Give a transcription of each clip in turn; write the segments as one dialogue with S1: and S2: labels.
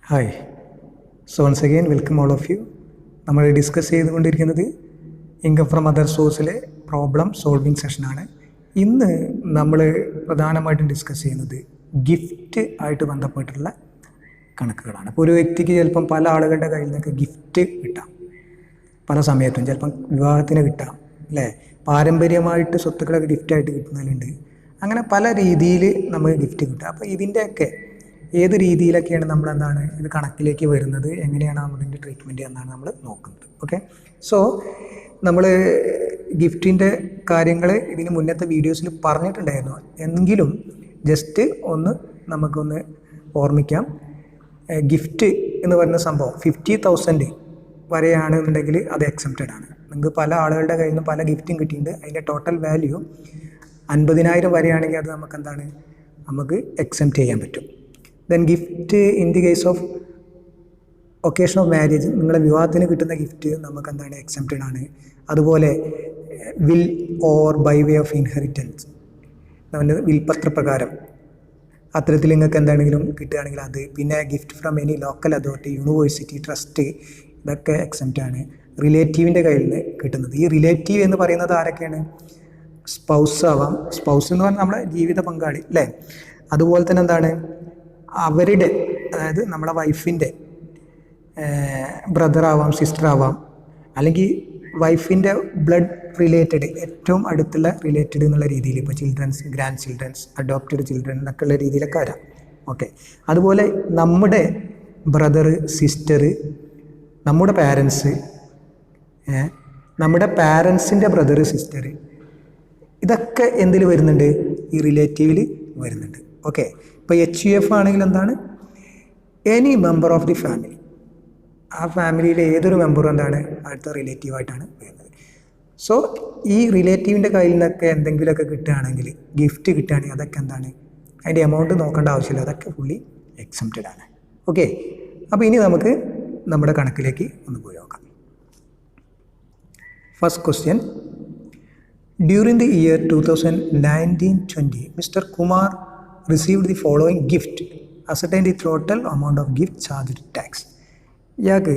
S1: Hi. So once again welcome all of you. നമ്മൾ discuss ചെയ്തുകൊണ്ടിരിക്കുന്നത് income from other സോഴ്സിലെ problem solving സെഷനാണ്. ഇന്ന് നമ്മൾ പ്രധാനമായിട്ടും ഡിസ്കസ് ചെയ്യുന്നത് ഗിഫ്റ്റ് ആയിട്ട് ബന്ധപ്പെട്ടുള്ള കണക്കുകളാണ്. ഇപ്പോൾ ഒരു വ്യക്തിക്ക് ചിലപ്പം പല ആളുകളുടെ കയ്യിൽ നിന്നൊക്കെ ഗിഫ്റ്റ് കിട്ടാം, പല സമയത്തും ചിലപ്പം വിവാഹത്തിന് കിട്ടാം, അല്ലേ? പാരമ്പര്യമായിട്ട് സ്വത്തുക്കളൊക്കെ ഗിഫ്റ്റായിട്ട് കിട്ടുന്നതിലുണ്ട്. അങ്ങനെ പല രീതിയിൽ നമുക്ക് ഗിഫ്റ്റ് കിട്ടുക. അപ്പോൾ ഇതിൻ്റെയൊക്കെ ഏത് രീതിയിലൊക്കെയാണ് നമ്മളെന്താണ് ഇത് കണക്കിലേക്ക് വരുന്നത്, എങ്ങനെയാണ് അതിൻ്റെ ട്രീറ്റ്മെൻറ്റ് എന്നാണ് നമ്മൾ നോക്കുന്നത്. ഓക്കെ, സോ നമ്മൾ ഗിഫ്റ്റിൻ്റെ കാര്യങ്ങൾ ഇതിന് മുന്നത്തെ വീഡിയോസിൽ പറഞ്ഞിട്ടുണ്ടായിരുന്നു, എങ്കിലും ജസ്റ്റ് ഒന്ന് നമുക്കൊന്ന് ഓർമ്മിക്കാം. ഗിഫ്റ്റ് എന്ന് പറയുന്ന സംഭവം 50,000 വരെയാണെന്നുണ്ടെങ്കിൽ അത് എക്സംപ്റ്റഡ് ആണ്. നിങ്ങൾക്ക് പല ആളുകളുടെ കയ്യിൽ നിന്ന് പല ഗിഫ്റ്റും കിട്ടിയിട്ടുണ്ട്. അതിൻ്റെ ടോട്ടൽ വാല്യൂ 50,000 വരെയാണെങ്കിൽ അത് നമുക്ക് എക്സംപ്റ്റ് ചെയ്യാൻ പറ്റും. Then gift in the case of occasion of marriage, നിങ്ങളുടെ വിവാഹത്തിന് കിട്ടുന്ന ഗിഫ്റ്റ് നമുക്ക് എന്താണ് എക്സംപ്റ്റഡ് ആണ്. അതുപോലെ will or by way of inheritance, നമ്മുടെ വിൽപത്രപ്രകാരം അത്തരത്തിൽ നിങ്ങൾക്ക് എന്താണെങ്കിലും കിട്ടുകയാണെങ്കിൽ അത്. പിന്നെ gift from any local authority, university, trust, ഇതൊക്കെ എക്സംപ്റ്റ് ആണ്. റിലേറ്റീവിൻ്റെ കയ്യിൽ നിന്ന് കിട്ടുന്നത്, ഈ റിലേറ്റീവ് എന്ന് പറയുന്നത് ആരൊക്കെയാണ്? സ്പൗസ് ആവാം. സ്പൗസ് എന്ന് പറഞ്ഞാൽ നമ്മുടെ ജീവിത പങ്കാളി, അല്ലേ? അതുപോലെ തന്നെ എന്താണ് അവരുടെ, അതായത് നമ്മുടെ വൈഫിൻ്റെ ബ്രദർ ആവാം, സിസ്റ്റർ ആവാം, അല്ലെങ്കിൽ വൈഫിൻ്റെ ബ്ലഡ് റിലേറ്റഡ്, ഏറ്റവും അടുത്തുള്ള റിലേറ്റഡ് എന്നുള്ള രീതിയിൽ, ഇപ്പോൾ children's, grand children's, adopted children എന്നൊക്കെ ഉള്ള രീതിയിലൊക്കെ വരാം. ഓക്കെ, അതുപോലെ നമ്മുടെ ബ്രദർ, സിസ്റ്റർ, നമ്മുടെ പാരൻസ്, നമ്മുടെ പാരൻസിൻ്റെ ബ്രദർ, സിസ്റ്റർ, ഇതൊക്കെ എന്തിൽ വരുന്നുണ്ട്? ഈ റിലേറ്റീവിൽ വരുന്നുണ്ട്. ഓക്കെ, ഇപ്പോൾ HUF ആണെങ്കിൽ എന്താണ്? Any member of the family, ആ ഫാമിലിയിലെ ഏതൊരു മെമ്പറും എന്താണ് അടുത്ത റിലേറ്റീവായിട്ടാണ് വരുന്നത്. സോ ഈ റിലേറ്റീവിൻ്റെ കയ്യിൽ നിന്നൊക്കെ എന്തെങ്കിലുമൊക്കെ കിട്ടുകയാണെങ്കിൽ, ഗിഫ്റ്റ് കിട്ടുകയാണെങ്കിൽ, അതൊക്കെ എന്താണ്, അതിൻ്റെ എമൗണ്ട് നോക്കേണ്ട ആവശ്യമില്ല, അതൊക്കെ ഫുള്ളി എക്സംപ്റ്റഡ് ആണ്. ഓക്കെ, അപ്പോൾ ഇനി നമുക്ക് നമ്മുടെ കണക്കിലേക്ക് ഒന്ന് പോയി നോക്കാം. First question, during the year 2019-20 Mr. Kumar received the following gift, ascertain the total amount of gift charged tax. ഇയാൾക്ക്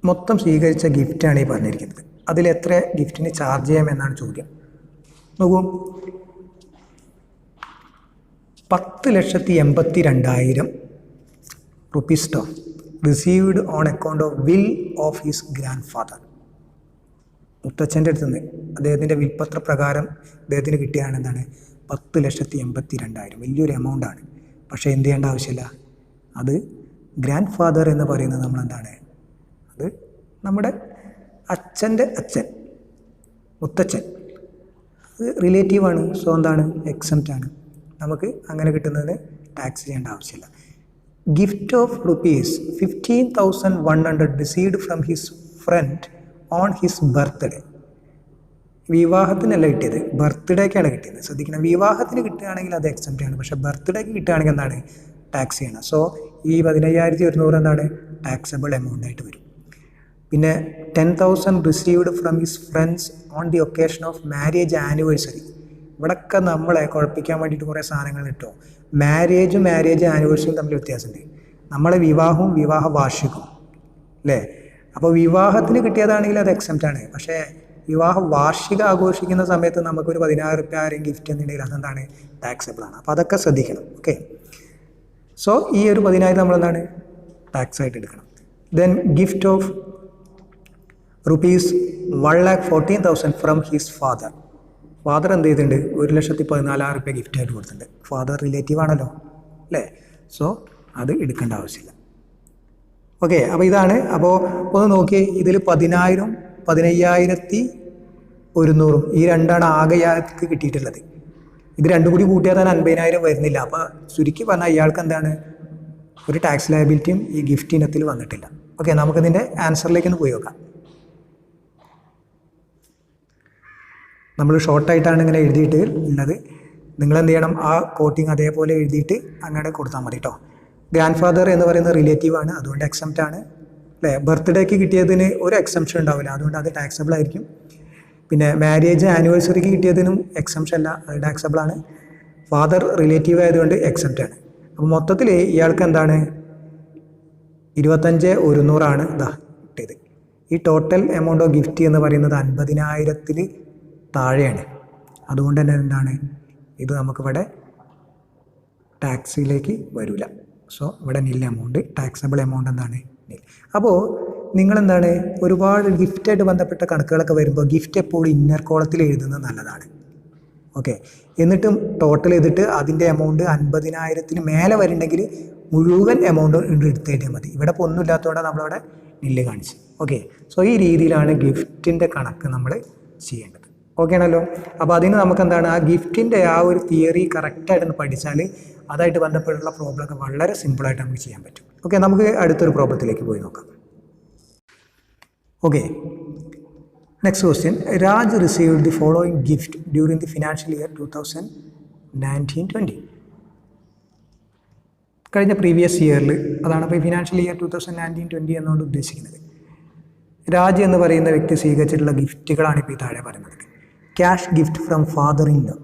S1: മൊത്തം സ്വീകരിച്ച ഗിഫ്റ്റാണ് ഈ പറഞ്ഞിരിക്കുന്നത്. അതിൽ എത്ര ഗിഫ്റ്റിന് ചാർജ് ചെയ്യാമെന്നാണ് ചോദ്യം. നോക്കൂ, 10,82,000 rupees received on account of will of his grandfather. മുത്തച്ഛൻ്റെ അടുത്ത് നിന്ന് അദ്ദേഹത്തിൻ്റെ വിൽപ്പത്ര പ്രകാരം അദ്ദേഹത്തിന് കിട്ടിയാണ് എന്താണ് 10,82,000. വലിയൊരു എമൗണ്ടാണ്. പക്ഷേ എന്ത് ചെയ്യേണ്ട ആവശ്യമില്ല, അത് ഗ്രാൻഡ് ഫാദർ എന്ന് പറയുന്നത് നമ്മളെന്താണ്, അത് നമ്മുടെ അച്ഛൻ്റെ അച്ഛൻ, മുത്തച്ഛൻ, അത് റിലേറ്റീവാണ്. സോ എന്താണ്, എക്സംപ്റ്റ് ആണ്. നമുക്ക് അങ്ങനെ കിട്ടുന്നതിന് ടാക്സ് ചെയ്യേണ്ട ആവശ്യമില്ല. Gift of ₹15,100 received from his friend on his birthday. വിവാഹത്തിനല്ല കിട്ടിയത്, ബർത്ത്ഡേക്കാണ് കിട്ടിയത്. ശ്രദ്ധിക്കണം, വിവാഹത്തിന് കിട്ടുകയാണെങ്കിൽ അത് എക്സംപ്റ്റ് ആണ്, പക്ഷേ ബർത്ത്ഡേക്ക് കിട്ടുകയാണെങ്കിൽ എന്താണ്, ടാക്സ് ചെയ്യണം. സോ ഈ 15,100 എന്താണ് ടാക്സബിൾ എമൗണ്ട് ആയിട്ട് വരും. പിന്നെ 10,000 received from his friends on the occasion of marriage anniversary. ഇവിടെയൊക്കെ നമ്മളെ കുഴപ്പിക്കാൻ വേണ്ടിയിട്ട് കുറേ സാധനങ്ങൾ കിട്ടും. മാരേജ് ആനിവേഴ്സറിയും തമ്മിൽ വ്യത്യാസമുണ്ട്. നമ്മളെ വിവാഹവും വിവാഹ വാർഷികവും, അല്ലേ? അപ്പോൾ വിവാഹത്തിന് കിട്ടിയതാണെങ്കിൽ അത് എക്സംപ്റ്റ് ആണ്. പക്ഷേ വിവാഹ വാർഷിക ആഘോഷിക്കുന്ന സമയത്ത് നമുക്കൊരു 16 രൂപ ആരെയും ഗിഫ്റ്റ് എന്നുണ്ടെങ്കിൽ അതെന്താണ്, ടാക്സബിൾ ആണ്. അപ്പോൾ അതൊക്കെ ശ്രദ്ധിക്കണം. ഓക്കെ, സോ ഈ ഒരു 10,000 നമ്മളെന്താണ് ടാക്സ് ആയിട്ട് എടുക്കണം. Then gift of ₹1,14,000 from his father. Father എന്ത് ചെയ്തിട്ടുണ്ട്, 1,14,000 രൂപ ഗിഫ്റ്റ് ആയിട്ട് കൊടുത്തിട്ടുണ്ട്. ഫാദർ റിലേറ്റീവ് ആണല്ലോ, അല്ലേ? സോ അത് എടുക്കേണ്ട ആവശ്യമില്ല. ഓക്കെ, അപ്പോൾ ഇതാണ്. അപ്പോൾ ഒന്ന് നോക്കി, ഇതിൽ 10,000, 15,100 ഈ രണ്ടാണ് ആകെ ഇയാൾക്ക് കിട്ടിയിട്ടുള്ളത്. ഇത് രണ്ടും കൂടി കൂട്ടിയാൽ തന്നെ 50,000 വരുന്നില്ല. അപ്പോൾ ചുരുക്കി പറഞ്ഞാൽ ഇയാൾക്ക് എന്താണ്, ഒരു ടാക്സ് ലയബിലിറ്റിയും ഈ ഗിഫ്റ്റ് ഇനത്തിൽ വന്നിട്ടില്ല. ഓക്കെ, നമുക്കിതിൻ്റെ ആൻസറിലേക്ക് ഒന്ന് പോയി നോക്കാം. നമ്മൾ ഷോർട്ടായിട്ടാണ് ഇങ്ങനെ എഴുതിയിട്ട് ഉള്ളത്. നിങ്ങളെന്ത് ചെയ്യണം, ആ കോട്ടിങ് അതേപോലെ എഴുതിയിട്ട് അങ്ങനെ കൊടുത്താൽ മതി കേട്ടോ. ഗ്രാൻഡ് ഫാദർ എന്ന് പറയുന്നത് റിലേറ്റീവാണ്, അതുകൊണ്ട് എക്സംപ്റ്റ് ആണ്, അല്ലേ? ബർത്ത്ഡേക്ക് കിട്ടിയതിന് ഒരു എക്സംപ്ഷൻ ഉണ്ടാവില്ല, അതുകൊണ്ട് അത് ടാക്സബിൾ ആയിരിക്കും. പിന്നെ മാരേജ് ആനിവേഴ്സറിക്ക് കിട്ടിയതിനും എക്സംപ്ഷൻ അല്ല, അത് ടാക്സബിൾ ആണ്. ഫാദർ റിലേറ്റീവ് ആയതുകൊണ്ട് എക്സെപ്റ്റ് ആണ്. അപ്പോൾ മൊത്തത്തിൽ ഇയാൾക്ക് എന്താണ് 25,100 ഇതാ കിട്ടിയത്. ഈ ടോട്ടൽ എമൗണ്ട് ഓഫ് ഗിഫ്റ്റ് എന്ന് പറയുന്നത് 50,000 താഴെയാണ്. അതുകൊണ്ട് തന്നെ എന്താണ് ഇത് നമുക്കിവിടെ ടാക്സിലേക്ക് വരില്ല. സോ ഇവിടെ നിൽ എമൗണ്ട്, ടാക്സബിൾ എമൗണ്ട് എന്താണ് നിൽ. അപ്പോൾ നിങ്ങളെന്താണ് ഒരുപാട് ഗിഫ്റ്റായിട്ട് ബന്ധപ്പെട്ട കണക്കുകളൊക്കെ വരുമ്പോൾ ഗിഫ്റ്റ് എപ്പോഴും ഇന്നർ കോളത്തിൽ എഴുതുന്നത് നല്ലതാണ്. ഓക്കെ, എന്നിട്ടും ടോട്ടൽ ചെയ്തിട്ട് അതിൻ്റെ എമൗണ്ട് 50,000 മേലെ വരുന്നുണ്ടെങ്കിൽ മുഴുവൻ എമൗണ്ട് എടുത്തേറ്റാൽ മതി. ഇവിടെ ഇപ്പോൾ ഒന്നും ഇല്ലാത്തതുകൊണ്ടാണ് നമ്മളവിടെ നില്ല് കാണിച്ച്. ഓക്കെ, സോ ഈ രീതിയിലാണ് ഗിഫ്റ്റിൻ്റെ കണക്ക് നമ്മൾ ചെയ്യേണ്ടത്. ഓക്കെ ആണല്ലോ. അപ്പോൾ അതിന് നമുക്ക് എന്താണ് ആ ഗിഫ്റ്റിൻ്റെ ആ ഒരു തിയറി കറക്റ്റായിട്ടൊന്ന് പഠിച്ചാൽ അതായിട്ട് ബന്ധപ്പെട്ടുള്ള പ്രോബ്ലമൊക്കെ വളരെ സിമ്പിളായിട്ട് നമുക്ക് ചെയ്യാൻ പറ്റും. ഓക്കെ, നമുക്ക് അടുത്തൊരു പ്രോബ്ലത്തിലേക്ക് പോയി നോക്കാം. Okay, next question. Raj received the following gift during the financial year 2019-20. കഴിഞ്ഞ പ്രീവിയസ് ഇയറിൽ, അതാണ് ഇപ്പോൾ ഫിനാൻഷ്യൽ ഇയർ 2019-20 എന്നുകൊണ്ട് ഉദ്ദേശിക്കുന്നത്. രാജ് എന്ന് പറയുന്ന വ്യക്തി സ്വീകരിച്ചിട്ടുള്ള ഗിഫ്റ്റുകളാണ് ഇപ്പോൾ ഈ താഴെ പറയുന്നത്. Cash gift from father in law,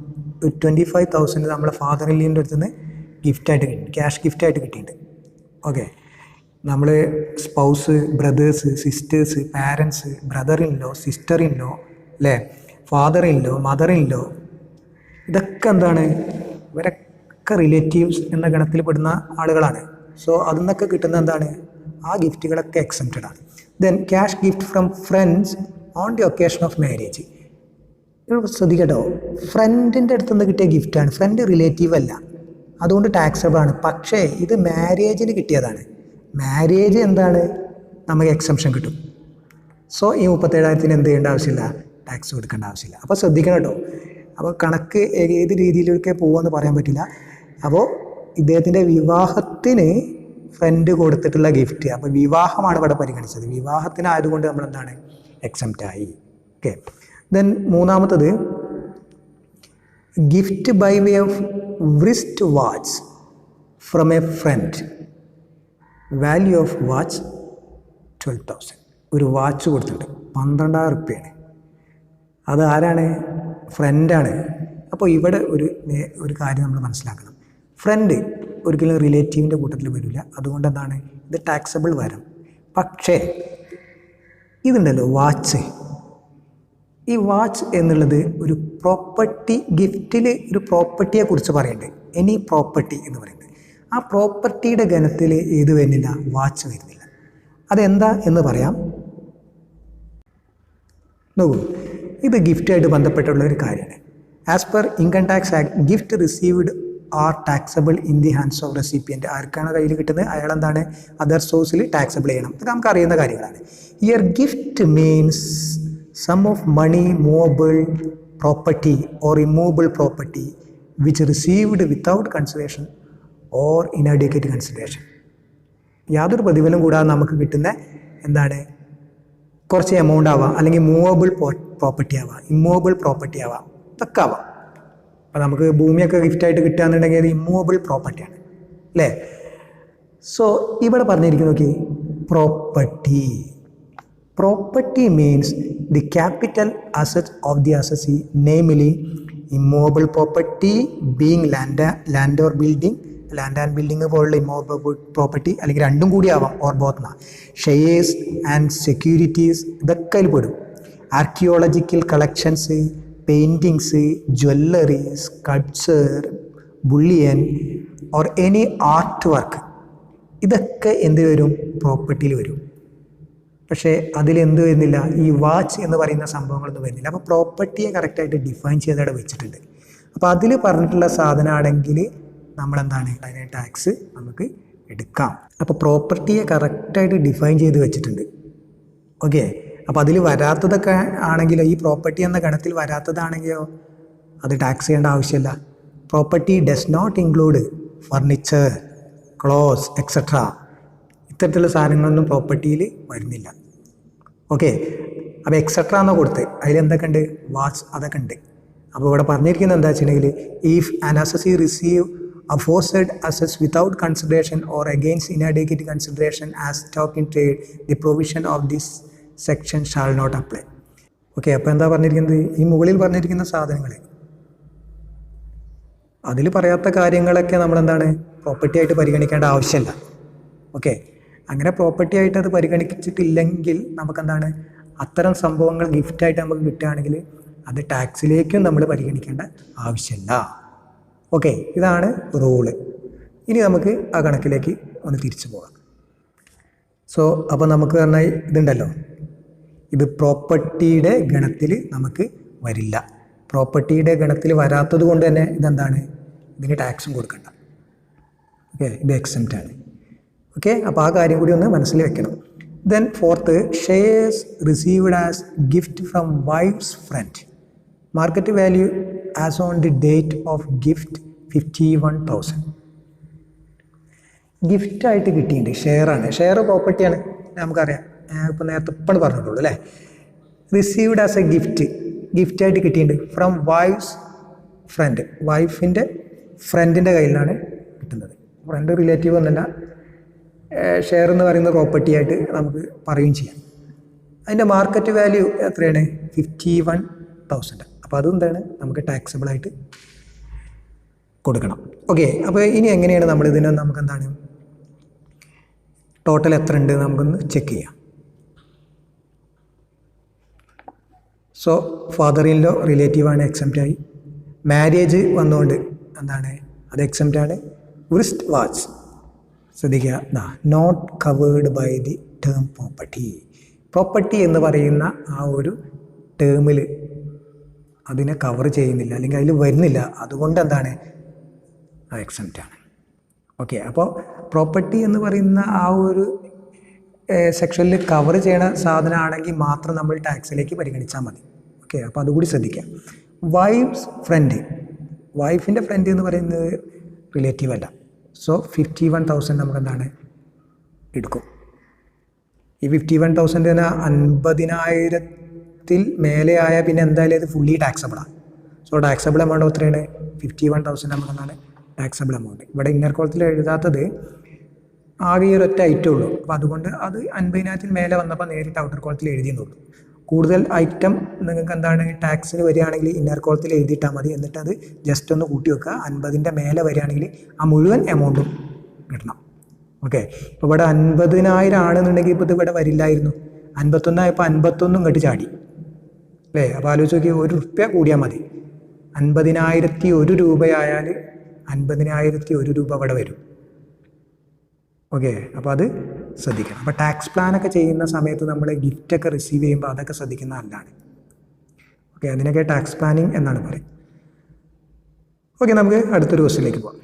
S1: 25,000 നമ്മളെ ഫാദർ ഇൻ ലോൻ്റെ അടുത്ത് നിന്ന് ഗിഫ്റ്റായിട്ട് കിട്ടി, ക്യാഷ് ഗിഫ്റ്റായിട്ട് കിട്ടിയിട്ടുണ്ട്. ഓക്കെ, നമ്മൾ spouse, brothers, sisters, parents, brother in law, sister in law, അല്ലേ, father in law, mother in law, ഇതൊക്കെ എന്താണ് ഇവരൊക്കെ റിലേറ്റീവ്സ് എന്ന ഗണത്തിൽ പെടുന്ന ആളുകളാണ്. സോ അതിൽ നിന്നൊക്കെ കിട്ടുന്ന എന്താണ് ആ ഗിഫ്റ്റുകളൊക്കെ എക്സെപ്റ്റഡ് ആണ്. Then cash gift from friends on the occasion of marriage. ശ്രദ്ധിക്കട്ടോ, ഫ്രണ്ടിൻ്റെ അടുത്ത് നിന്ന് കിട്ടിയ ഗിഫ്റ്റാണ്, ഫ്രണ്ട് റിലേറ്റീവ് അല്ല, അതുകൊണ്ട് ടാക്സബിൾ ആണ്. പക്ഷേ ഇത് മാരേജിന് കിട്ടിയതാണ്. മാരേജ് എന്താണ് നമുക്ക് എക്സംഷൻ കിട്ടും. സോ ഈ 37,000 എന്ത് ചെയ്യേണ്ട ആവശ്യമില്ല, ടാക്സ് കൊടുക്കേണ്ട ആവശ്യമില്ല. അപ്പോൾ ശ്രദ്ധിക്കണം കേട്ടോ. അപ്പോൾ കണക്ക് ഏത് രീതിയിലൊക്കെ പോകുമെന്ന് പറയാൻ പറ്റില്ല. അപ്പോൾ ഇദ്ദേഹത്തിൻ്റെ വിവാഹത്തിന് ഫ്രണ്ട് കൊടുത്തിട്ടുള്ള ഗിഫ്റ്റ്, അപ്പോൾ വിവാഹമാണ് ഇവിടെ പരിഗണിച്ചത്. വിവാഹത്തിനായതുകൊണ്ട് നമ്മൾ എന്താണ് എക്സംപ്റ്റായി. ഓക്കെ, ദെൻ മൂന്നാമത്തത് gift by way of wrist watch from a friend, value of watch 12,000. ഒരു വാച്ച് കൊടുത്തിട്ടുണ്ട്, 12,000 റുപ്യാണ്. അത് ആരാണ്? ഫ്രണ്ടാണ്. അപ്പോൾ ഇവിടെ ഒരു കാര്യം നമ്മൾ മനസ്സിലാക്കണം. ഫ്രണ്ട് ഒരിക്കലും റിലേറ്റീവിൻ്റെ കൂട്ടത്തിൽ വരില്ല, അതുകൊണ്ട് എന്താണ് ഇത് ടാക്സബിൾ വരും. പക്ഷേ ഇതുണ്ടല്ലോ വാച്ച്, ഈ വാച്ച് എന്നുള്ളത് ഒരു പ്രോപ്പർട്ടി, ഗിഫ്റ്റിൽ ഒരു പ്രോപ്പർട്ടിയെക്കുറിച്ച് പറയുന്നുണ്ട്. എനി പ്രോപ്പർട്ടി എന്ന് പറയുന്നത്, ആ പ്രോപ്പർട്ടിയുടെ ഗണത്തിൽ ഏത് വരുന്നില്ല, വാച്ച് വരുന്നില്ല. അതെന്താ എന്ന് പറയാം. നോക്കൂ, ഇത് ഗിഫ്റ്റായിട്ട് ബന്ധപ്പെട്ടുള്ള ഒരു കാര്യമാണ്. As per income tax act, gift received are taxable in the hands of recipient. ആർക്കാണ് കയ്യിൽ കിട്ടുന്നത് അയാൾ എന്താണ് അതർ സോഴ്സിൽ ടാക്സബിൾ ചെയ്യണം. ഇതൊക്കെ നമുക്ക് അറിയുന്ന കാര്യങ്ങളാണ്. Here gift means sum of money, movable property or immovable property which received without consideration or inadequate consideration. യാതൊരു പ്രതിഫലം കൂടാതെ നമുക്ക് കിട്ടുന്ന എന്താണ് കുറച്ച് എമൗണ്ട് ആവാം, അല്ലെങ്കിൽ മൂവബിൾ പ്രോപ്പർട്ടി ആവാം, ഇമ്മൂവബിൾ പ്രോപ്പർട്ടി ആവാം, ഇതൊക്കെ ആവാം. അപ്പോൾ നമുക്ക് ഭൂമിയൊക്കെ ഗിഫ്റ്റായിട്ട് കിട്ടുകയെന്നുണ്ടെങ്കിൽ അത് ഇമ്മൂവബിൾ പ്രോപ്പർട്ടിയാണ്, അല്ലേ? സോ ഇവിടെ പറഞ്ഞിരിക്കുന്നു നോക്കി, property. Property means the capital assets of the assessee, namely immovable property being land or building, land and building പോലുള്ള immovable property, അല്ലെങ്കിൽ രണ്ടും കൂടി ആവാം, or both. Shares and securities ഇതൊക്കെ അതിൽ പെടും. Archaeological collections, paintings, jewellery, sculpture, bullion or any art work, ഇതൊക്കെ എന്ത് വരും, പ്രോപ്പർട്ടിയിൽ വരും. പക്ഷേ അതിലെന്ത് വരുന്നില്ല, ഈ വാച്ച് എന്ന് പറയുന്ന സംഭവങ്ങളൊന്നും വരുന്നില്ല. അപ്പോൾ പ്രോപ്പർട്ടിയെ കറക്റ്റായിട്ട് ഡിഫൈൻ ചെയ്തവിടെ വെച്ചിട്ടുണ്ട്. അപ്പോൾ അതിൽ പറഞ്ഞിട്ടുള്ള സാധനമാണെങ്കിൽ നമ്മളെന്താണ് അതിനെ ടാക്സ് നമുക്ക് എടുക്കാം. അപ്പോൾ പ്രോപ്പർട്ടിയെ കറക്റ്റായിട്ട് ഡിഫൈൻ ചെയ്ത് വെച്ചിട്ടുണ്ട്. ഓക്കെ, അപ്പോൾ അതിൽ വരാത്തതൊക്കെ ആണെങ്കിലോ, ഈ പ്രോപ്പർട്ടി എന്ന ഗണത്തിൽ വരാത്തതാണെങ്കിലോ അത് ടാക്സ് ചെയ്യേണ്ട ആവശ്യമില്ല. Property does not include furniture, clothes etcetera. ഇത്തരത്തിലുള്ള സാധനങ്ങളൊന്നും പ്രോപ്പർട്ടിയിൽ വരുന്നില്ല. ഓക്കെ, അപ്പോൾ എക്സെട്ര എന്നോ കൊടുത്ത് അതിലെന്തൊക്കെ ഉണ്ട്, വാച്ച് അതൊക്കെ ഉണ്ട്. അപ്പോൾ ഇവിടെ പറഞ്ഞിരിക്കുന്നത് എന്താ വെച്ചിട്ടുണ്ടെങ്കിൽ, if an assessee receive aforesaid assets without consideration or against inadequate consideration as stock in trade, the provision of this section shall not apply. Okay, അപ്പോൾ എന്താ പറഞ്ഞിരിക്കുന്നത്, ഈ മുകളിൽ പറഞ്ഞിരിക്കുന്ന സാധനങ്ങൾ, അതിൽ പറയാത്ത കാര്യങ്ങളൊക്കെ നമ്മളെന്താണ് പ്രോപ്പർട്ടി ആയിട്ട് പരിഗണിക്കേണ്ട ആവശ്യമില്ല. ഓക്കെ, അങ്ങനെ പ്രോപ്പർട്ടി ആയിട്ട് അത് പരിഗണിച്ചിട്ടില്ലെങ്കിൽ നമുക്കെന്താണ് അത്തരം സംഭവങ്ങൾ ഗിഫ്റ്റായിട്ട് നമുക്ക് കിട്ടുകയാണെങ്കിൽ അത് ടാക്സിലേക്കും നമ്മൾ പരിഗണിക്കേണ്ട ആവശ്യമില്ല. ഓക്കെ, ഇതാണ് റൂള്. ഇനി നമുക്ക് ആ കണക്കിലേക്ക് ഒന്ന് തിരിച്ചു പോകാം. സോ അപ്പോൾ നമുക്ക് പറഞ്ഞാൽ ഇതുണ്ടല്ലോ, ഇത് പ്രോപ്പർട്ടിയുടെ ഗണത്തിൽ നമുക്ക് വരില്ല. പ്രോപ്പർട്ടിയുടെ ഗണത്തിൽ വരാത്തത് കൊണ്ട് തന്നെ ഇതെന്താണ്, ഇതിന് ടാക്സും കൊടുക്കണ്ട. ഓക്കെ, ഇത് എക്സെംപ്റ്റ് ആണ്. ഓക്കെ, അപ്പോൾ ആ കാര്യം കൂടി ഒന്ന് മനസ്സിൽ വെക്കണം. Then fourth, shares received as gift from wife's friend. Market value as on the date of gift 51,000. ഗിഫ്റ്റായിട്ട് കിട്ടിയിട്ടുണ്ട്, ഷെയറാണ്. ഷെയർ പ്രോപ്പർട്ടിയാണ്, നമുക്കറിയാം. ഇപ്പോൾ നേരത്തെ ഇപ്പം പറഞ്ഞിട്ടുള്ളൂ അല്ലേ. റിസീവ്ഡ് ആസ് എ ഗിഫ്റ്റായിട്ട് കിട്ടിയിട്ടുണ്ട് ഫ്രം വൈഫ്സ് ഫ്രണ്ട്. വൈഫിൻ്റെ ഫ്രണ്ടിൻ്റെ കയ്യിലാണ് കിട്ടുന്നത്. ഫ്രണ്ട് റിലേറ്റീവ് ഒന്നല്ല. ഷെയർ എന്ന് പറയുന്ന പ്രോപ്പർട്ടി ആയിട്ട് നമുക്ക് പറയുകയും ചെയ്യാം. അതിൻ്റെ മാർക്കറ്റ് വാല്യൂ എത്രയാണ്? 51,000. അപ്പോൾ അതെന്താണ്, നമുക്ക് ടാക്സബിളായിട്ട് കൊടുക്കണം. ഓക്കെ, അപ്പോൾ ഇനി എങ്ങനെയാണ് നമ്മളിതിനെ നമുക്കെന്താണ് ടോട്ടൽ എത്ര ഉണ്ട് നമുക്കൊന്ന് ചെക്ക് ചെയ്യാം. സോ ഫാദർ ഇൻ ലോ റിലേറ്റീവാണ്, എക്സെംപ്റ്റായി. മാരേജ് വന്നുകൊണ്ട് എന്താണ്, അത് എക്സെംപ്റ്റാണ്. റിസ്റ്റ് വാച്ച് ശ്രദ്ധിക്കുക, not covered by the term property. Property എന്ന് പറയുന്ന ആ ഒരു ടേമിൽ അതിനെ കവർ ചെയ്യുന്നില്ല, അല്ലെങ്കിൽ അതിൽ വരുന്നില്ല. അതുകൊണ്ട് എന്താണ്, അത് എക്സെംപ്റ്റാണ്. ഓക്കെ, അപ്പോൾ പ്രോപ്പർട്ടി എന്ന് പറയുന്ന ആ ഒരു സെക്ഷനിൽ കവർ ചെയ്യണ സാധനമാണെങ്കിൽ മാത്രം നമ്മൾ ടാക്സിലേക്ക് പരിഗണിച്ചാൽ മതി. ഓക്കെ, അപ്പോൾ അതുകൂടി ശ്രദ്ധിക്കാം. വൈഫ്സ് ഫ്രണ്ട്, വൈഫിൻ്റെ ഫ്രണ്ട് എന്ന് പറയുന്നത് റിലേറ്റീവ് അല്ല. സോ 51,000 നമുക്ക് എന്താണ് എടുക്കും. ഈ 51,000 തന്നെ 50,000 മേലെ ആയാൽ പിന്നെ എന്തായാലും ഇത് ഫുള്ളി ടാക്സബിളാണ്. സോ ടാക്സബിൾ എമൗണ്ട് എത്രയാണ്? 51,000 നമുക്ക് എന്താണ് ടാക്സബിൾ എമൗണ്ട്. ഇവിടെ ഇന്നർ കോളത്തിൽ എഴുതാത്തത് ആകെ ഒരു ഒറ്റ ഐറ്റം ഉള്ളൂ. അപ്പോൾ അതുകൊണ്ട് അത് 50,000 മേലെ വന്നപ്പോൾ നേരിട്ട് ഔട്ടർ കോളത്തിൽ എഴുതിയെന്നുള്ളൂ. കൂടുതൽ ഐറ്റം നിങ്ങൾക്ക് എന്താണ് ടാക്സിന് വരികയാണെങ്കിൽ ഇന്നർ കോളത്തിൽ എഴുതിയിട്ടാൽ മതി. എന്നിട്ട് അത് ജസ്റ്റ് ഒന്ന് കൂട്ടി വെക്കുക. 50,000 മേലെ വരികയാണെങ്കിൽ ആ മുഴുവൻ എമൗണ്ടും കിട്ടണം. ഓക്കെ, ഇപ്പോൾ ഇവിടെ 50,000 ആണെന്നുണ്ടെങ്കിൽ ഇപ്പോൾ ഇത് ഇവിടെ വരില്ലായിരുന്നു. 51 ആയപ്പോൾ 51 ഇങ്ങോട്ട് ചാടി അല്ലേ. അപ്പോൾ ആലോചിച്ച് നോക്കി, ₹1 കൂടിയാൽ മതി. 50,001 രൂപയായാൽ 50,001 രൂപ ഇവിടെ വരും. ഓക്കെ, അപ്പോൾ അത് ശ്രദ്ധിക്കണം. അപ്പോൾ ടാക്സ് പ്ലാനൊക്കെ ചെയ്യുന്ന സമയത്ത് നമ്മൾ ഗിഫ്റ്റൊക്കെ റിസീവ് ചെയ്യുമ്പോൾ അതൊക്കെ ശ്രദ്ധിക്കുന്ന നല്ലതാണ്. ഓക്കെ, അതിനൊക്കെ ടാക്സ് പ്ലാനിങ് എന്നാണ് പറയുന്നത്. ഓക്കെ, നമുക്ക് അടുത്തൊരു ക്വസ്റ്റ്യനിലേക്ക് പോകാം.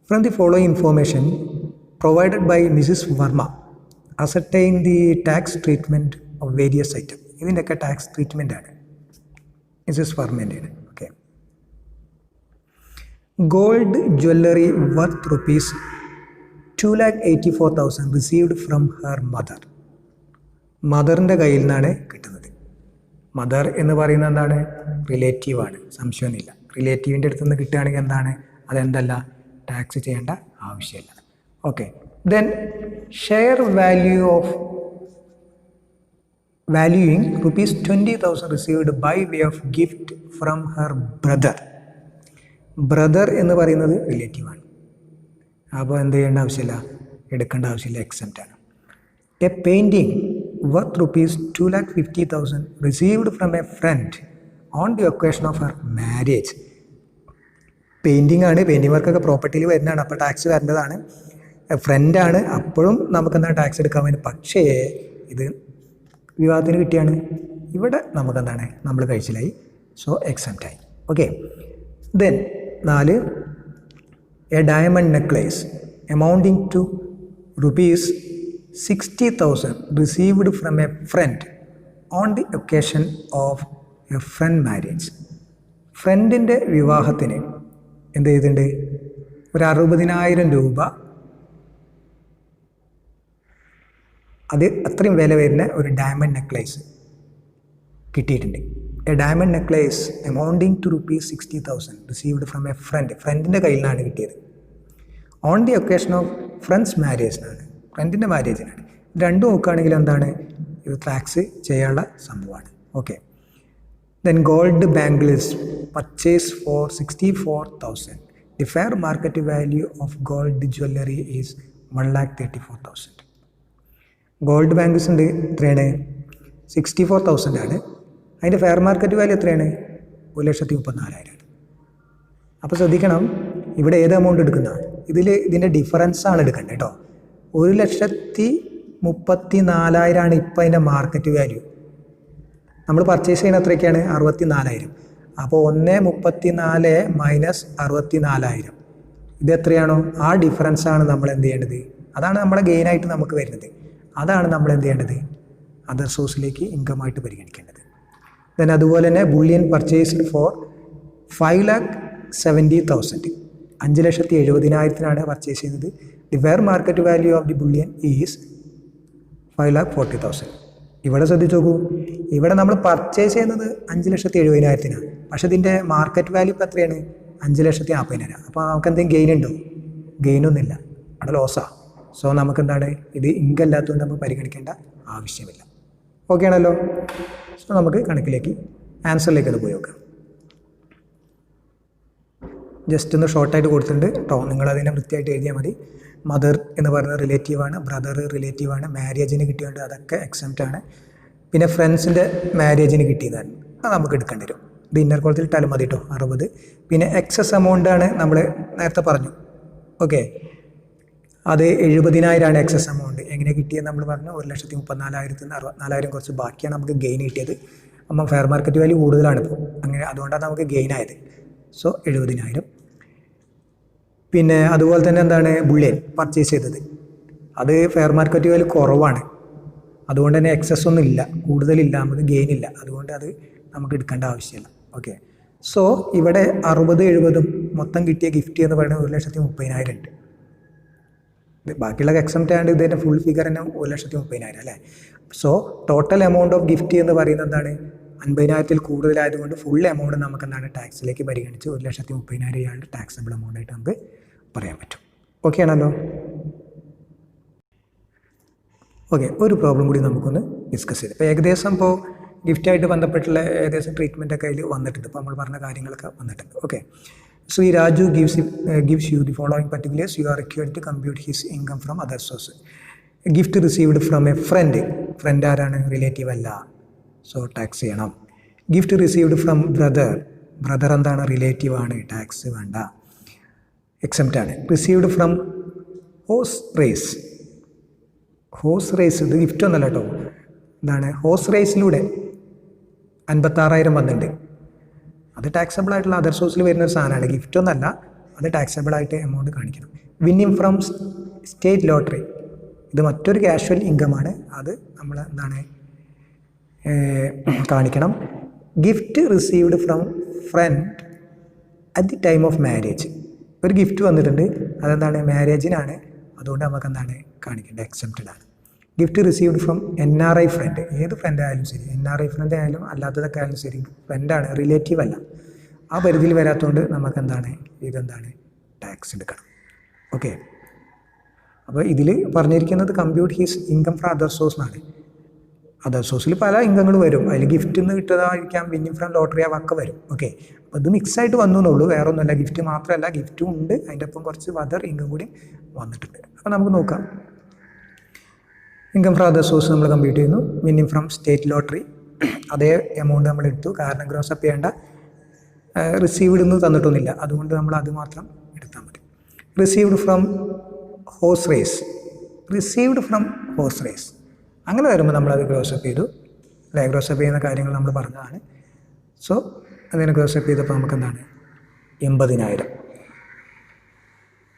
S1: From the following information provided by Mrs Varma ascertain the tax treatment of various item. ഇതിൻ്റെയൊക്കെ ടാക്സ് ട്രീറ്റ്മെൻ്റ് ആണ് മിസ്സിസ് വർമ്മേൻ്റെയാണ്. Okay, gold jewellery worth ₹284,000 received from her mother. മദറിൻ്റെ കയ്യിൽ നിന്നാണ് കിട്ടുന്നത്. മദർ എന്ന് പറയുന്നത് എന്താണ്, റിലേറ്റീവാണ്, സംശയമൊന്നുമില്ല. റിലേറ്റീവിൻ്റെ അടുത്ത് നിന്ന് കിട്ടുകയാണെങ്കിൽ എന്താണ്, അതെന്തല്ല, ടാക്സ് ചെയ്യേണ്ട ആവശ്യമില്ല. Okay, then share valuing ₹20,000 received by way of gift from her brother. Brother എന്ന് പറയുന്നത് റിലേറ്റീവാണ്. അപ്പോൾ എന്ത് ചെയ്യേണ്ട ആവശ്യമില്ല, എടുക്കേണ്ട ആവശ്യമില്ല, എക്സെപ്റ്റ് ആണ്. A painting worth ₹250,000 received from a front on the occasion of her marriage. Painting ആണ്, പെയിൻറ്റിംഗ് വർക്കൊക്കെ പ്രോപ്പർട്ടിയിൽ വരുന്നതാണ്, അപ്പോൾ ടാക്സ് വരേണ്ടതാണ്. ഫ്രണ്ടാണ്, അപ്പോഴും നമുക്കെന്താണ് ടാക്സ് എടുക്കാൻ വേണ്ടി. പക്ഷേ ഇത് വിവാഹത്തിന് കിട്ടിയാണ്, ഇവിടെ നമുക്കെന്താണ്, നമ്മൾ കഴിച്ചിലായി. സോ എക്സെപ്റ്റ് ആയി. Okay, then 4, A diamond necklace amounting to ₹60,000 received from a friend on the occasion of a friend marriage. ഫ്രണ്ടിൻ്റെ വിവാഹത്തിന് എന്ത് ചെയ്തിട്ടുണ്ട്, ഒരു 60,000 രൂപ, അത് അത്രയും വില വരുന്ന ഒരു ഡയമണ്ട് നെക്ലേസ് കിട്ടിയിട്ടുണ്ട്. A diamond necklace amounting to ₹60,000 received from a friend. ഫ്രണ്ടിൻ്റെ കയ്യിൽ നിന്നാണ് കിട്ടിയത്. On the occasion of friends മാരേജിനാണ്, ഫ്രണ്ടിൻ്റെ മാരേജിനാണ്. രണ്ടും നോക്കുകയാണെങ്കിൽ എന്താണ്, ഇത് ടാക്സ് ചെയ്യാനുള്ള സംഭവമാണ്. Okay, then gold bangles purchase for $64,000. The fair market value of gold jewellery is $134,000. Gold bangles ഉണ്ട്, എത്രയാണ്? 64,000 ആണ്. അതിൻ്റെ ഫെയർ മാർക്കറ്റ് വാല്യൂ എത്രയാണ്? 1,34,000. അപ്പോൾ ശ്രദ്ധിക്കണം, ഇവിടെ ഏത് എമൗണ്ട് എടുക്കുന്ന ഇതിൻ്റെ ഡിഫറൻസ് ആണ് എടുക്കേണ്ടത് കേട്ടോ. 1,34,000 ആണ് ഇപ്പോൾ അതിൻ്റെ മാർക്കറ്റ് വാല്യൂ. നമ്മൾ പർച്ചേസ് ചെയ്യുന്ന എത്രയൊക്കെയാണ്? 64,000. അപ്പോൾ 1,34 മൈനസ് 64,000 ഇത് എത്രയാണോ ആ ഡിഫറൻസ് ആണ് നമ്മൾ എന്ത് ചെയ്യേണ്ടത്? അതാണ് നമ്മളെ ഗെയിനായിട്ട് നമുക്ക് വരുന്നത്. അതാണ് നമ്മൾ എന്ത് ചെയ്യേണ്ടത്? അതർ സോഴ്സിലേക്ക് ഇൻകമായിട്ട് പരിഗണിക്കേണ്ടത്. ദെൻ അതുപോലെ തന്നെ ബുള്ളിയൻ പർച്ചേസ്ഡ് ഫോർ 5,70,000 5,70,000 പർച്ചേസ് ചെയ്യുന്നത്. The fair market value of the bullion is 5,40,000. ഇവിടെ ശ്രദ്ധിച്ച് നോക്കൂ, ഇവിടെ നമ്മൾ പർച്ചേസ് ചെയ്യുന്നത് 5,70,000 പക്ഷേ ഇതിൻ്റെ മാർക്കറ്റ് വാല്യൂ ഇപ്പോൾ എത്രയാണ്? 5,40,000. അപ്പോൾ നമുക്ക് എന്തെങ്കിലും ഗെയിൻ ഉണ്ടോ? ഗെയിനൊന്നുമില്ല, അവിടെ ലോസാണ്. സോ നമുക്ക് എന്താണ്, ഇത് ഇൻകം അല്ലാത്തതുകൊണ്ട് നമുക്ക് പരിഗണിക്കേണ്ട ആവശ്യമില്ല. ഓക്കെ ആണല്ലോ. സോ നമുക്ക് കണക്കിലേക്ക് ആൻസറിലേക്ക് ഒന്ന് പോയി നോക്കാം. ജസ്റ്റ് ഒന്ന് ഷോർട്ടായിട്ട് കൊടുത്തിട്ടുണ്ട് കേട്ടോ, നിങ്ങളതിനെ വൃത്തിയായിട്ട് എഴുതിയാൽ മതി. മദർ എന്ന് പറയുന്നത് റിലേറ്റീവാണ്, ബ്രദർ റിലേറ്റീവാണ്, മാരേജിന് കിട്ടിയതുകൊണ്ട് അതൊക്കെ എക്സെപ്റ്റ് ആണ്. പിന്നെ ഫ്രണ്ട്സിൻ്റെ മാരേജിന് കിട്ടിയതാണ്, അത് നമുക്ക് എടുക്കേണ്ടി വരും. ഇത് ഇന്നർ കോളത്തിൽ ഇട്ടാലും മതി കേട്ടോ, 60. പിന്നെ എക്സസ് എമൗണ്ടാണ് നമ്മൾ നേരത്തെ പറഞ്ഞു. ഓക്കെ, അത് 70,000 എക്സസ് എമൗണ്ട്. എങ്ങനെ കിട്ടിയെന്ന് നമ്മൾ പറഞ്ഞു? 1,34,000 64,000 കുറച്ച് ബാക്കിയാണ് നമുക്ക് ഗെയിൻ കിട്ടിയത്. അപ്പം ഫെയർ മാർക്കറ്റ് വാല്യൂ കൂടുതലാണ് ഇപ്പോൾ, അങ്ങനെ അതുകൊണ്ടാണ് നമുക്ക് ഗെയിൻ ആയത്. സോ 70,000. പിന്നെ അതുപോലെ തന്നെ എന്താണ്, ബുള്ളിയൻ പർച്ചേസ് ചെയ്തത്, അത് ഫെയർ മാർക്കറ്റ് വാല്യൂ കുറവാണ്, അതുകൊണ്ട് തന്നെ എക്സസ് ഒന്നും ഇല്ല, കൂടുതലില്ല, നമുക്ക് ഗെയിൻ ഇല്ല, അതുകൊണ്ട് അത് നമുക്ക് എടുക്കേണ്ട ആവശ്യമില്ല. ഓക്കെ, സോ ഇവിടെ 60, 70 മൊത്തം കിട്ടിയ ഗിഫ്റ്റ് എന്ന് പറയുന്നത് 1,30,000 ഉണ്ട്. ബാക്കിയുള്ള എക്സംപ്റ്റ് ആയതുകൊണ്ട് ഇതിൻ്റെ ഫുൾ ഫിഗർ തന്നെ 1,30,000 അല്ലേ. So total amount of gift എന്ന് പറയുന്നത് എന്താണ്? 50,000 കൂടുതലായതുകൊണ്ട് ഫുൾ എമൗണ്ട് നമുക്ക് എന്താണ് ടാക്സിലേക്ക് പരിഗണിച്ച് 1,30,000 ടാക്സബിൾ എമൗണ്ട് ആയിട്ട് നമുക്ക് പറയാൻ പറ്റും. ഓക്കെ ആണല്ലോ. ഓക്കെ, ഒരു പ്രോബ്ലം കൂടി നമുക്കൊന്ന് ഡിസ്കസ് ചെയ്ത്. ഇപ്പോൾ ഏകദേശം ഇപ്പോൾ ഗിഫ്റ്റായിട്ട് ബന്ധപ്പെട്ടുള്ള ഏകദേശം ട്രീറ്റ്മെൻറ്റൊക്കെ അതിൽ വന്നിട്ടുണ്ട്. ഇപ്പോൾ നമ്മൾ പറഞ്ഞ കാര്യങ്ങളൊക്കെ വന്നിട്ടുണ്ട്. Okay, Shri Raju gives you the following particulars. You are required to compute his income from other source. Gift received from a friend. Friend ആരാണ്? റിലേറ്റീവ് അല്ല, സോ ടാക്സ് ചെയ്യണം. Gift received from brother. Brother എന്താണ്? റിലേറ്റീവ് ആണ്, tax വേണ്ട, except ആണ്. Received from horse race. Horse race ഇത് gift ഒന്നല്ല കേട്ടോ, എന്താണ്? ഹോഴ്സ് റേസിലൂടെ 56,000 വന്നിട്ടുണ്ട്. അത് ടാക്സബിൾ ആയിട്ടുള്ള അതർ സോഴ്സിൽ വരുന്ന ഒരു സാധനമാണ്, ഗിഫ്റ്റ് ഒന്നല്ല, അത് ടാക്സബിൾ ആയിട്ട് എമൗണ്ട് കാണിക്കണം. വിന്നിങ് ഫ്രം സ്റ്റേറ്റ് ലോട്ടറി, ഇത് മറ്റൊരു ക്യാഷ്വൽ ഇൻകമാണ്, അത് നമ്മൾ എന്താണ് കാണിക്കണം. Gift received from friend at the time of marriage. ഒരു ഗിഫ്റ്റ് വന്നിട്ടുണ്ട്, അതെന്താണ്? മാരേജിനാണ്, അതുകൊണ്ട് നമുക്ക് എന്താണ് കാണിക്കേണ്ടത്? എക്സെപ്റ്റഡ് ആണ്. Gift received from NRI friend. ഏത് ഫ്രണ്ട് ആയാലും ശരി, NRI ഫ്രണ്ട് ആയാലും അല്ലാത്തതൊക്കെ ആയാലും ശരി, ഫ്രണ്ടാണ്, റിലേറ്റീവ് അല്ല, ആ പരിധിയിൽ വരാത്തതുകൊണ്ട് നമുക്ക് എന്താണ് ഇതെന്താണ് ടാക്സ് എടുക്കണം. ഓക്കെ, അപ്പോൾ ഇതിൽ പറഞ്ഞിരിക്കുന്നത് compute his income from other source എന്നാണ്. അതർ സോഴ്സിൽ പല ഇൻകങ്ങൾ വരും, അതിൽ ഗിഫ്റ്റിൽ നിന്ന് കിട്ടുന്നതായിരിക്കാം, വിന്നിങ് ഫ്രം ലോട്ടറി ഒക്കെ വരും. ഓക്കെ, അപ്പോൾ ഇത് മിക്സായിട്ട് വന്നു എന്നുള്ളൂ, വേറെ ഒന്നുമല്ല. ഗിഫ്റ്റ് മാത്രമല്ല, ഗിഫ്റ്റും ഉണ്ട്, അതിൻ്റെ ഒപ്പം കുറച്ച് അതർ ഇൻകം കൂടി വന്നിട്ടുണ്ട്. അപ്പോൾ നമുക്ക് നോക്കാം. ഇൻകം ഫ്രം അതർ സോഴ്സ് നമ്മൾ കമ്പ്യൂട്ട് ചെയ്യുന്നു. വിന്നിങ് ഫ്രം സ്റ്റേറ്റ് ലോട്ടറി അതേ എമൗണ്ട് നമ്മൾ എടുത്തു, കാരണം ഗ്രോസ് അപ്പ് ചെയ്യേണ്ട, റിസീവ്ഡ് എന്ന് തന്നിട്ടൊന്നുമില്ല, അതുകൊണ്ട് നമ്മൾ അത് മാത്രം എടുത്താൽ മതി. Received from horse race. Received from horse race അങ്ങനെ വരുമ്പോൾ നമ്മളത് ഗ്രോസ് അപ്പ് ചെയ്തു അല്ലേ. ഗ്രോസ് അപ്പ് ചെയ്യുന്ന കാര്യങ്ങൾ നമ്മൾ പറഞ്ഞതാണ്. സോ അതിനെ ഗ്രോസ് അപ്പ് ചെയ്തപ്പോൾ നമുക്ക് എന്താണ് 80,000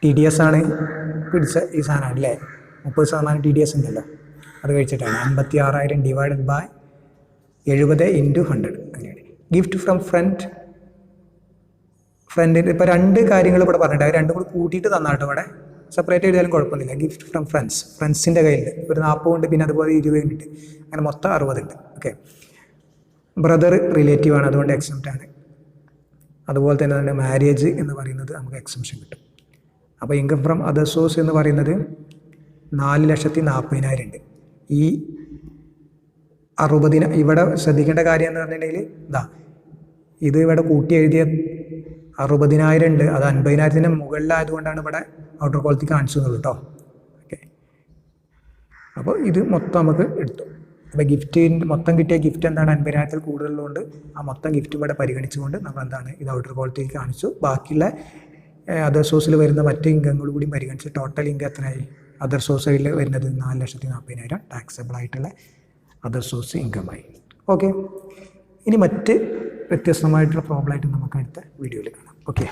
S1: TDS ആണ് പിടിച്ച ഈ സാധനമാണ് അല്ലേ. 30% TDS ഉണ്ടല്ലോ, അത് കഴിച്ചിട്ടാണ്. 56,000 ഡിവൈഡഡ് ബൈ 70 × 100 അങ്ങനെയാണ്. ഗിഫ്റ്റ് ഫ്രം ഫ്രണ്ടിന് ഇപ്പോൾ രണ്ട് കാര്യങ്ങൾ ഇവിടെ പറഞ്ഞിട്ട്, അത് രണ്ടും കൂടി കൂട്ടിയിട്ട് തന്നാട്ടോ, ഇവിടെ സെപ്പറേറ്റ് എഴുതിയാലും കുഴപ്പമൊന്നുമില്ല. ഗിഫ്റ്റ് ഫ്രം ഫ്രണ്ട്സിൻ്റെ കയ്യിൽ ഒരു 40 ഉണ്ട്, പിന്നെ അതുപോലെ 20 ഉണ്ട്, അങ്ങനെ മൊത്തം 60 ഉണ്ട്. ഓക്കെ, ബ്രദർ റിലേറ്റീവ് ആണ്, അതുകൊണ്ട് എക്സംപ്റ്റ് ആണ്. അതുപോലെ തന്നെ മാരേജ് എന്ന് പറയുന്നത് നമുക്ക് എക്സംഷൻ കിട്ടും. അപ്പോൾ ഇൻകം ഫ്രം അതർ സോഴ്സ് എന്ന് പറയുന്നത് 4,40,000 ഉണ്ട്. ഈ 60 ഇവിടെ ശ്രദ്ധിക്കേണ്ട കാര്യം എന്ന് പറഞ്ഞിട്ടുണ്ടെങ്കിൽ ഇത് ഇവിടെ കൂട്ടി എഴുതിയ 60,000 ഉണ്ട്, അത് 50,000 മുകളിലായതുകൊണ്ടാണ് ഇവിടെ ഔട്ടർ ക്വാളിറ്റി കാണിച്ചു എന്നുള്ളൂ കേട്ടോ. ഓക്കെ, അപ്പോൾ ഇത് മൊത്തം നമുക്ക് എടുത്തു. അപ്പോൾ ഗിഫ്റ്റിൻ്റെ മൊത്തം കിട്ടിയ ഗിഫ്റ്റ് എന്താണ് 50,000-ൽ കൂടുതലുള്ളതുകൊണ്ട് ആ മൊത്തം ഗിഫ്റ്റ് ഇവിടെ പരിഗണിച്ചുകൊണ്ട് നമ്മൾ എന്താണ് ഇത് ഔട്ടർ കോളത്തേക്ക് കാണിച്ചു. ബാക്കിയുള്ള അതർ സോഴ്സിൽ വരുന്ന മറ്റ് ഇൻകങ്ങൾ കൂടി പരിഗണിച്ച് ടോട്ടൽ ഇൻകം എത്രയായി? അതർ സോഴ്സിൽ വരുന്നത് 4,40,40,000 ടാക്സബിൾ ആയിട്ടുള്ള അതർ സോഴ്സ് ഇൻകമായി. ഓക്കെ, ഇനി മറ്റ് വ്യത്യസ്തമായിട്ടുള്ള പ്രോബ്ലമായിട്ട് നമുക്ക് അടുത്ത വീഡിയോയിൽ കാണാം. ഓക്കെ.